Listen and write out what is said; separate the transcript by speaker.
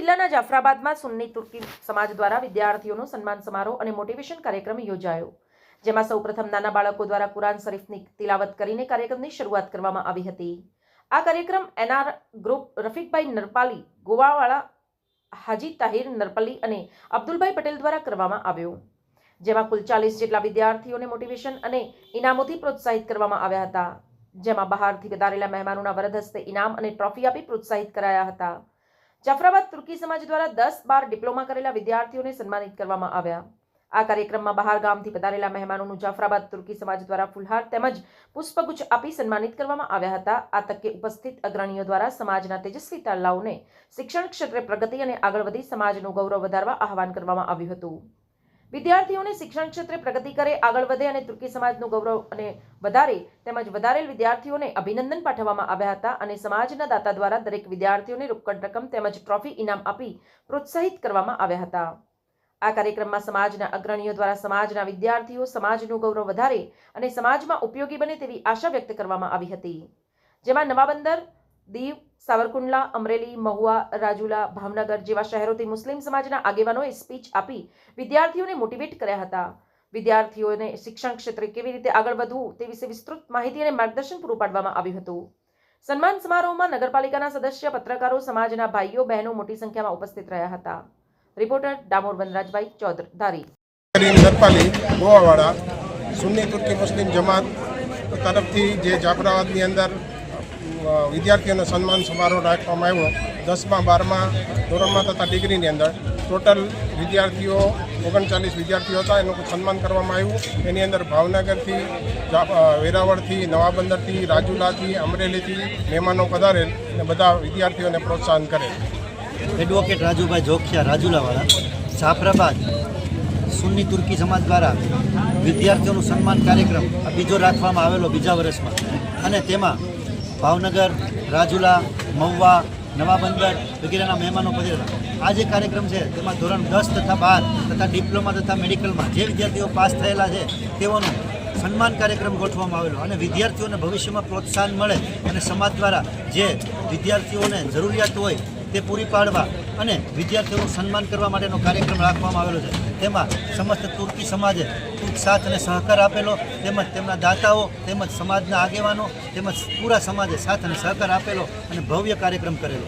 Speaker 1: જિલ્લાના જાફરાબાદમાં સુન્ની તુર્કી સમાજ દ્વારા વિદ્યાર્થીઓનો સન્માન સમારોહ અને મોટિવેશન કાર્યક્રમ યોજાયો, જેમાં સૌપ્રથમ નાના બાળકો દ્વારા કુરાન શરીફની તિલાવત કરીને કાર્યક્રમની શરૂઆત કરવામાં આવી હતી। આ કાર્યક્રમ એનઆર ગ્રુપ રફીકભાઈ નરપાલી, ગોવાવાળા હાજી તાહિર નરપલ્લી અને અબ્દુલભાઈ પટેલ દ્વારા કરવામાં આવ્યો, જેમાં કુલ 40 જેટલા વિદ્યાર્થીઓને મોટિવેશન અને ઇનામોથી પ્રોત્સાહિત કરવામાં આવ્યા હતા, જેમાં બહારથી વધારેલા મહેમાનોના વરદ હસ્તે ઇનામ અને ટ્રોફી આપી પ્રોત્સાહિત કરાયા હતા। જાફરાબાદ તુર્કી સમાજ દ્વારા 10-12 ડિપ્લોમા કરેલા વિદ્યાર્થીઓને સન્માનિત કરવામાં આવ્યા। આ કાર્યક્રમમાં બહાર ગામથી પધારેલા મહેમાનોનું જાફરાબાદ તુર્કી સમાજ દ્વારા ફુલહાર તેમજ પુષ્પગુચ્છ આપી સન્માનિત કરવામાં આવ્યા હતા। આ તકે ઉપસ્થિત અગ્રણીઓ દ્વારા સમાજના તેજસ્વી તારલાઓને શિક્ષણ ક્ષેત્રે પ્રગતિ અને આગળ વધી સમાજનું ગૌરવ વધારવા આહવાન કરવામાં આવ્યું હતું। વિદ્યાર્થીઓને શિક્ષણ ક્ષેત્રે પ્રગતિ કરે, આગળ વધે અને તુર્કી સમાજનું ગૌરવ અને વધારે તેમજ વધારેલ વિદ્યાર્થીઓને અભિનંદન પાઠવવામાં આવ્યા હતા અને સમાજના દાતા દ્વારા દરેક વિદ્યાર્થીઓને રોકડ રકમ તેમજ ટ્રોફી ઇનામ આપી પ્રોત્સાહિત કરવામાં આવ્યા હતા। આ કાર્યક્રમમાં સમાજના અગ્રણીઓ દ્વારા સમાજના વિદ્યાર્થીઓ સમાજનું ગૌરવ વધારે અને સમાજમાં ઉપયોગી બને તેવી આશા વ્યક્ત કરવામાં આવી હતી, જેમાં નવાબંદર, દીવ, સાવરકુંડલા, અમરેલી, મહુવા, રાજુલા, ભાવનગર જેવા શહેરોથી મુસ્લિમ સમાજના આગેવાનોએ સ્પીચ આપી વિદ્યાર્થીઓને મોટિવેટ કર્યા હતા। વિદ્યાર્થીઓને શિક્ષણ ક્ષેત્રે કેવી રીતે આગળ વધવું તે વિશે વિસ્તૃત માહિતી અને માર્ગદર્શન પૂરું પાડવામાં આવ્યું હતું। સન્માન સમારોહમાં નગરપાલિકાના સદસ્ય, પત્રકારો, સમાજના ભાઈઓ બહેનો મોટી સંખ્યામાં ઉપસ્થિત રહ્યા હતા। રિપોર્ટર ડામોર વનરાજભાઈ ચૌધરી।
Speaker 2: નરપાલી, ગોવાવાળા સુન્ની તુર્કી મુસ્લિમ જમાત તરફથી જે જાફરાબાદની અંદર વિદ્યાર્થીઓનો સન્માન સમારોહ રાખવામાં આવ્યો। 10મા 12મા ધોરણમાં તથા ડિગ્રીની અંદર ટોટલ વિદ્યાર્થીઓ 39 વિદ્યાર્થીઓ હતા, એનું સન્માન કરવામાં આવ્યું। એની અંદર ભાવનગરથી, વેરાવળથી, નવાબંદરથી, રાજુલાથી, અમરેલીથી મહેમાનો પધારેલ અને બધા વિદ્યાર્થીઓને પ્રોત્સાહન કરેલ।
Speaker 3: એડવોકેટ રાજુભાઈ જોખિયા, રાજુલાવાળા, જાફરાબાદ સુન્ની તુર્કી સમાજ દ્વારા વિદ્યાર્થીઓનું સન્માન કાર્યક્રમ આ બીજો રાખવામાં આવેલો બીજા વર્ષમાં, અને તેમાં ભાવનગર, રાજુલા, મહુવા, નવાબંદર વગેરેના મહેમાનો પધારેલા। આ જે કાર્યક્રમ છે તેમાં ધોરણ 10 તથા 12 તથા ડિપ્લોમા તથા મેડિકલમાં જે વિદ્યાર્થીઓ પાસ થયેલા છે તેઓનું સન્માન કાર્યક્રમ ગોઠવવામાં આવેલો, અને વિદ્યાર્થીઓને ભવિષ્યમાં પ્રોત્સાહન મળે અને સમાજ દ્વારા જે વિદ્યાર્થીઓને જરૂરિયાત હોય તે પૂરી પાડવા અને વિદ્યાર્થીઓનું સન્માન કરવા માટેનો કાર્યક્રમ રાખવામાં આવેલો છે। તેમાં સમસ્ત તુર્કી સમાજે ખૂબ સાથ અને સહકાર આપેલો, તેમજ તેમના દાતાઓ તેમજ સમાજના આગેવાનો તેમજ પૂરા સમાજે સાથ અને સહકાર આપેલો અને ભવ્ય કાર્યક્રમ કરેલો।